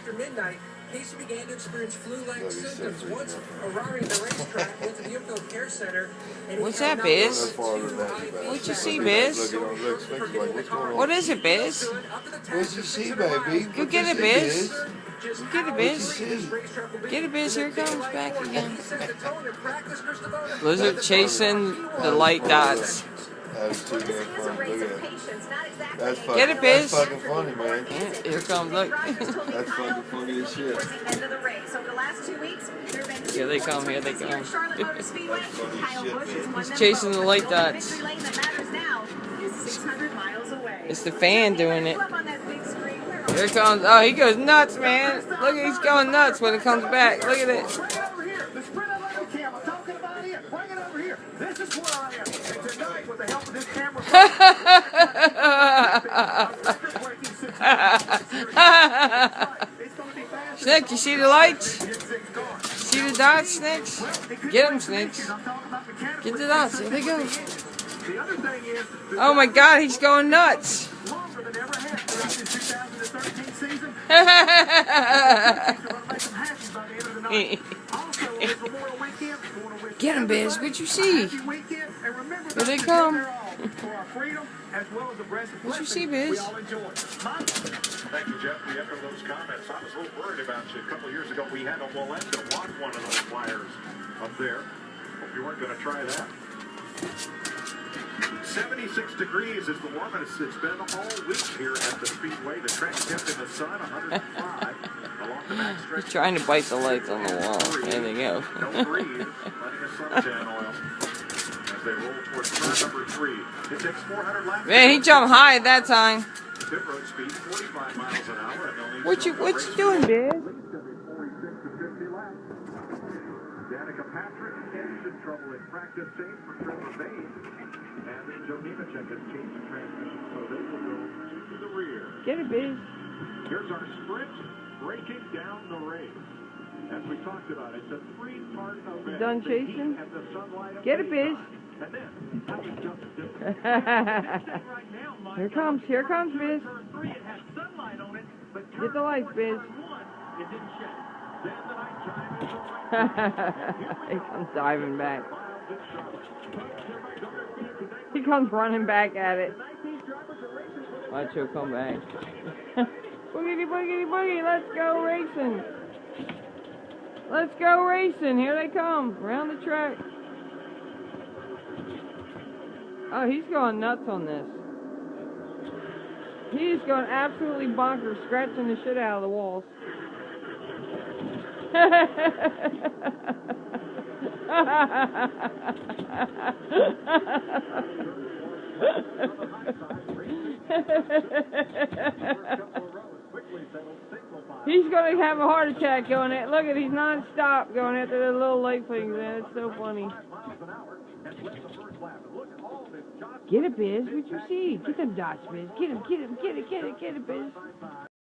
after midnight, Casey began to experience flu-like symptoms. Once arriving at the racetrack, went to the infield care center. What's that, Biz? What you see, Biz? What is it, Biz? What you see, baby? Go get it, Biz. Go get it, Biz. Get it, Biz. Here it comes back again. Lizard chasing the light dots. That's too damn funny. Look at that. That's fucking, get it, Biz. That's fucking funny, man. Yeah, here comes, look. That's fucking funny as shit. Here they come, here they come. He's He's chasing the light dots. It's the fan doing it. Here it comes. Oh, he goes nuts, man. Look, he's going nuts when it comes back. Look at it. Snake, you see the lights? See the dots, Snakes? Get them, Snakes. Get the dots. Here they go. Oh my God, he's going nuts. Get him, Biz. What'd you see? Here they come. What'd you see, Biz? Thank you, Jeff. We echo those comments. I was a little worried about you. A couple of years ago, we had a Walenda walk one of those flyers up there. Hope you weren't going to try that. 76 degrees is the warmest it's been all week here at the Speedway. The track kept in the sun, 105 along the backstretch. He's trying to bite the lights on the wall. There they go. Don't breathe. Letting the suntan oil as they roll towards turn number 3. It takes 400 laps. Man, he jumped high at that time. Pit road speed 45 miles an hour. And What you doing, Biz? Danica Patrick engine trouble in practice. Same for Trevor Bain. And Joe Nemechek has changed the transmission, so they will go to the rear. Get it, Biz. Here's our sprint breaking down the race. As we talked about, it's a three-part event. Done chasing? Get it, Biz. And then, how we jump the distance. Here it comes, Biz. Get the lights, Biz. He comes diving back. He comes running back at it. Watch he'll come back. Boogity, boogity, boogie, let's go racing. Let's go racing. Here they come, around the track. Oh, he's going nuts on this. He's going absolutely bonkers, scratching the shit out of the walls. He's going to have a heart attack going at. Look at, he's non-stop going after the little light things, man. It's so funny. Get it, Biz. What'd you see? Get them dots, Biz. Get him, Biz.